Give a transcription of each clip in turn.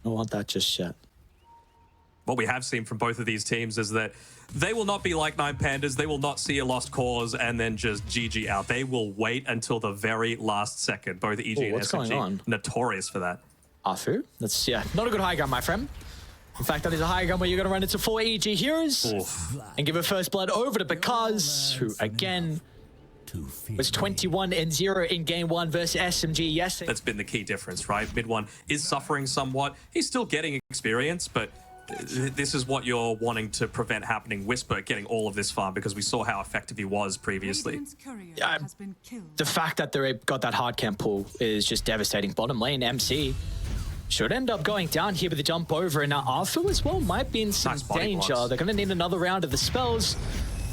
don't want that just yet. What we have seen from both of these teams is that they will not be like 9 Pandas. They will not see a lost cause and then just GG out. They will wait until the very last second. Both EG and SMG notorious for that. Afu? That's, yeah, not a good high gun, my friend. In fact, that is a high gun where you're going to run into 4 EG heroes and give a first blood over to Because, who, again, was 21-0 in game 1 versus SMG yesterday. That's been the key difference, right? Mid one is suffering somewhat. He's still getting experience, but this is what you're wanting to prevent happening. Whisper getting all of this farm because we saw how effective he was previously. The fact that they got that hard camp pull is just devastating. Bottom lane, MC should end up going down here with the jump over, and now Arthur as well might be in some danger. They're going to need another round of the spells.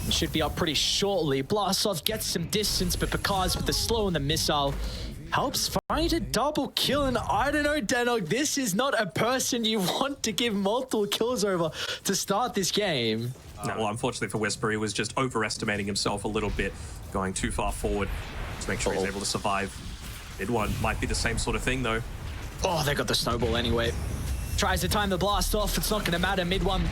It should be up pretty shortly. Blastov gets some distance, but Because with the slow and the missile helps find a double kill. And I don't know, Denog, this is not a person you want to give multiple kills over to start this game. No, well, unfortunately for Whisper, he was just overestimating himself a little bit, going too far forward to make sure he's able to survive. Mid one might be the same sort of thing, though. Oh, they got the snowball anyway. Tries to time the blast off. It's not going to matter. Mid one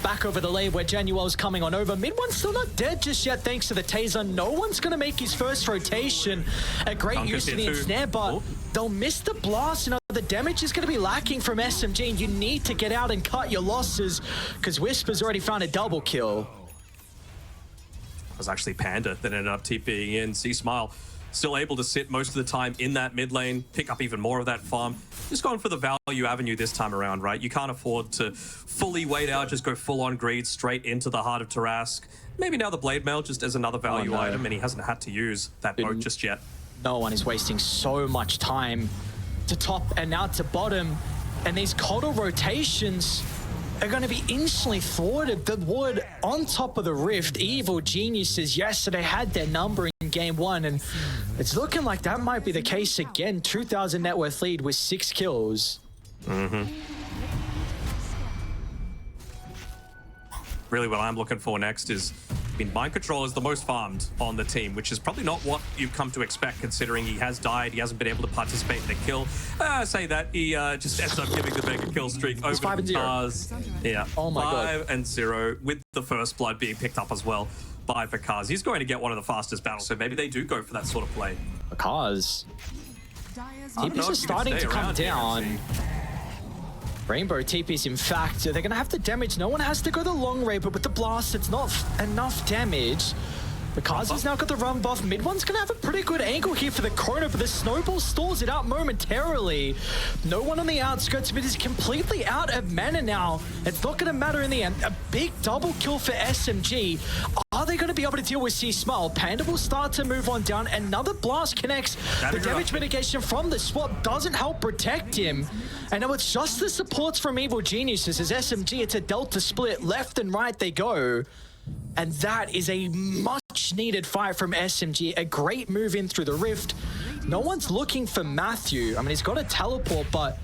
back over the lane where Januel's coming on over. Mid one's still not dead just yet thanks to the taser. No one's going to make his first rotation. A great use of the ensnare, but they'll miss the blast. You know, the damage is going to be lacking from SMG, and you need to get out and cut your losses because Whisper's already found a double kill. It was actually Panda that ended up TPing in. C-Smile still able to sit most of the time in that mid lane, pick up even more of that farm. Just going for the value avenue this time around, right? You can't afford to fully wait out, just go full on greed straight into the heart of Tarask. Maybe now the Blade Mail just as another value item, and he hasn't had to use that boat just yet. No one is wasting so much time to top and now to bottom, and these Coddle rotations are going to be instantly thwarted. The ward on top of the rift, Evil Geniuses yesterday had their number in game 1, and it's looking like that might be the case again. 2,000 net worth lead with 6 kills. Really what I'm looking for next is, I mean, Mind Control is the most farmed on the team, which is probably not what you've come to expect considering he has died, he hasn't been able to participate in a kill. Say that, he just ends up giving the mega kill streak over 5-0. Yeah, oh my God. 5-0 with the first blood being picked up as well by Because. He's going to get one of the fastest battles, so maybe they do go for that sort of play. Because TPs are starting to come down. Rainbow TPs, in fact, they're going to have to damage. No one has to go the long range, but with the blast, it's not enough damage. Because he's now got the run buff. Mid one's going to have a pretty good angle here for the corner, but the snowball stalls it out momentarily. No one on the outskirts, but is completely out of mana now. It's not going to matter in the end. A big double kill for SMG. Are they going to be able to deal with C-Smile? Panda will start to move on down. Another blast connects. The damage mitigation from the swap doesn't help protect him. And now it's just the supports from Evil Geniuses. As SMG, it's a delta split. Left and right they go. And that is a much needed fight from SMG. A great move in through the rift. No one's looking for Matthew. I mean, he's got a teleport, but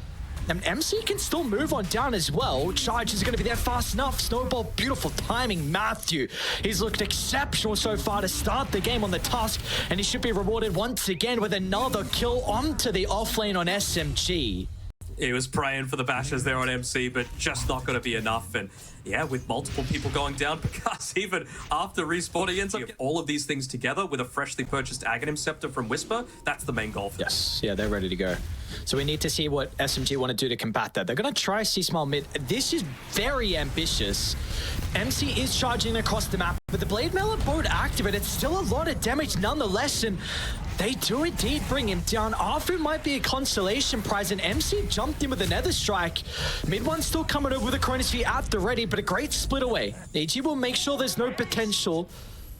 MC can still move on down as well. Charge is going to be there fast enough. Snowball, beautiful timing. Matthew, he's looked exceptional so far to start the game on the Tusk, and he should be rewarded once again with another kill onto the offlane on SMG. He was praying for the bashes there on MC, but just not going to be enough. And yeah, with multiple people going down, because even after respawning, ends up all of these things together with a freshly purchased Aghanim Scepter from Whisper. That's the main goal for them. Yeah, they're ready to go. So we need to see what SMG want to do to combat that. They're going to try C-Smile mid. This is very ambitious. MC is charging across the map, but the Blade Mail are both active, it's still a lot of damage nonetheless, and they do indeed bring him down. Arfu might be a consolation prize, and MC jumped in with a Nether Strike. Mid one's still coming over with a Chronosphere at the ready, but a great split away. EG will make sure there's no potential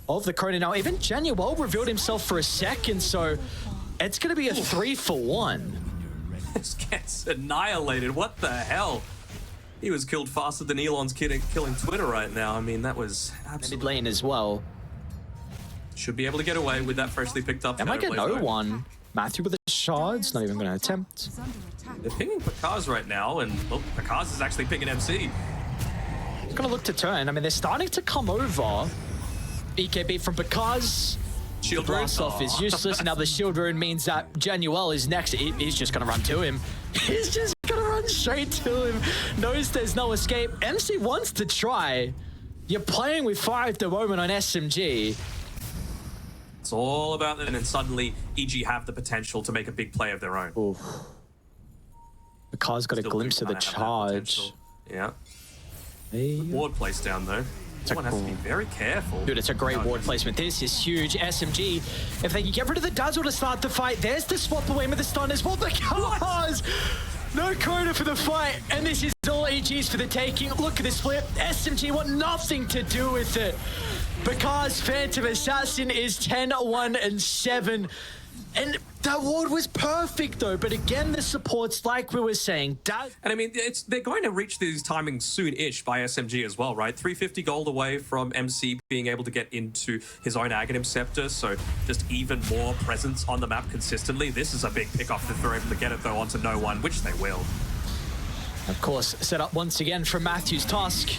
of the Chrono. Now, even Januel revealed himself for a second, so it's going to be a 3-for-1. This gets annihilated. What the hell? He was killed faster than Elon's killing Twitter right now. I mean, that was absolutely... Mid lane as well. Should be able to get away with that freshly picked up. They might get no one. Matthew with the shards, not even going to attempt. They're pinging Pakaz right now, and look, Pakaz is actually pinging MC. He's going to look to turn. I mean, they're starting to come over. BKB from Pakaz. Shield blast off is useless. Now the shield rune means that Januel is next. He's just going to run to him. He's just going to run straight to him, knows there's no escape. MC wants to try. You're playing with fire at the moment on SMG. It's all about that, and then suddenly EG have the potential to make a big play of their own. Oof. The car's got Still a glimpse of the charge. Yeah. Hey. Ward place down though. Someone has to be very careful. Dude, it's a great ward placement. This is huge. SMG, if they can get rid of the dazzle to start the fight, there's the swap away with the stun as well. Because no Crota for the fight, and this is all EG's for the taking. Look at this flip. SMG want nothing to do with it. Because Phantom Assassin is 10-1-7. And that ward was perfect though, but again, the supports, like we were saying, and I mean, they're going to reach these timings soon-ish by SMG as well, right? 350 gold away from MC being able to get into his own Aghanim Scepter, so just even more presence on the map consistently. This is a big pick-off if they're able to get it though onto no one, which they will. Of course, set up once again from Matthew's Tusk.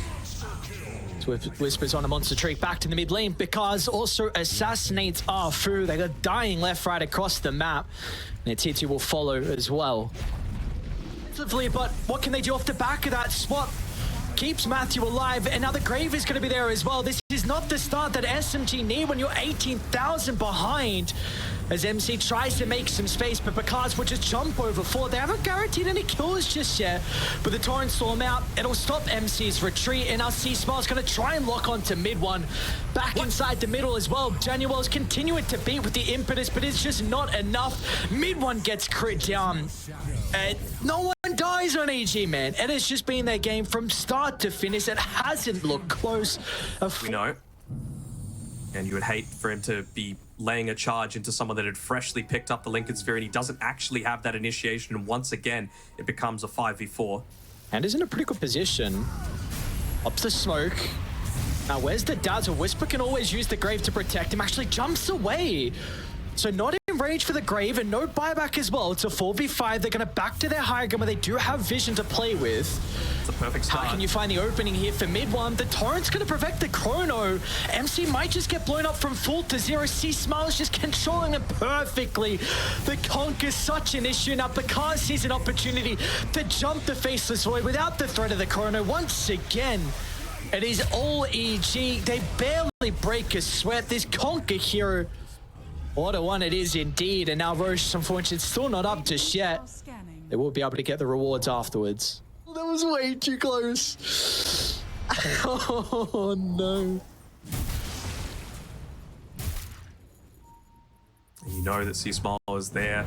Whispers on a monster trick back to the mid lane because also assassinates Arfu. They got dying left, right across the map. And T2 will follow as well. But what can they do off the back of that swap? Keeps Matthew alive, and now the Grave is going to be there as well. This is not the start that SMG need when you're 18,000 behind. As MC tries to make some space, but Bakars will just jump over 4. They haven't guaranteed any kills just yet, but the Torrent Storm out, it'll stop MC's retreat, and now C-Smile's going to try and lock onto mid one. Back inside the middle as well. Januel's continuing to beat with the impetus, but it's just not enough. Mid one gets crit down. And no one dies on EG, man. And it's just been their game from start to finish. It hasn't looked close. We know. And you would hate for him to be laying a charge into someone that had freshly picked up the Lincoln Sphere, and he doesn't actually have that initiation, and once again it becomes a 5v4. And is in a pretty good position. Up the smoke. Now where's the dazzle? Whisper can always use the Grave to protect him. Actually jumps away. So not in range for the Grave and no buyback as well. It's a 4v5. They're going to back to their high ground where they do have vision to play with. It's a perfect start. How can you find the opening here for mid one? The Torrent's going to protect the Chrono. MC might just get blown up from full to zero. C-Smile's just controlling it perfectly. The Conk is such an issue. Now Bakar sees an opportunity to jump the Faceless Void without the threat of the Chrono. Once again, it is all EG. They barely break a sweat. This Conk hero. What a one it is indeed, and now Roche, unfortunately, still not up just yet. They will be able to get the rewards afterwards. That was way too close. Oh no. You know that C-Smile is there,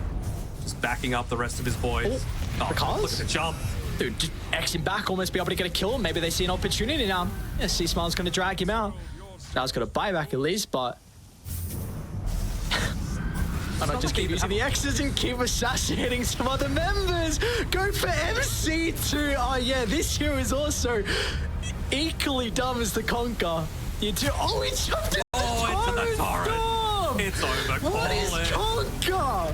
just backing up the rest of his boys. Oh, look at the jump. Dude, just Xing back, almost be able to get a kill. Maybe they see an opportunity now. Yeah, C-Smile's going to drag him out. Now he's got a buyback at least, but... And I just keep using the X's and keep assassinating some other members. Go for MC2. Oh yeah, this here is also equally dumb as the Conquer. You do. Oh, he jumped into the torrent. It's over. What is Conquer?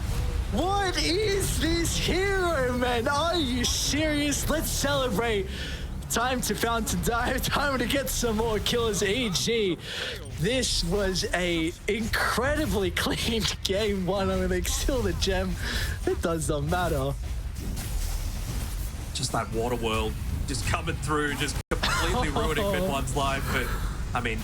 What is this hero, man? Are you serious? Let's celebrate. Time to fountain dive. Time to get some more kills. EG. This was a incredibly clean game one. I mean, they steal the gem. It does not matter. Just that water world just coming through, just completely ruining mid one's life. But I mean,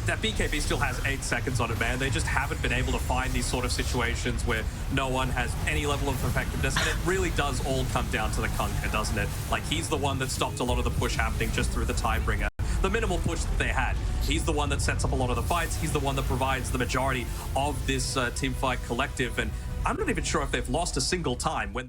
that BKB still has 8 seconds on it, man. They just haven't been able to find these sort of situations where no one has any level of effectiveness. And it really does all come down to the Kunkka, doesn't it? Like, he's the one that stopped a lot of the push happening just through the Tidebringer. The minimal push that they had. He's the one that sets up a lot of the fights. He's the one that provides the majority of this teamfight collective. And I'm not even sure if they've lost a single time when they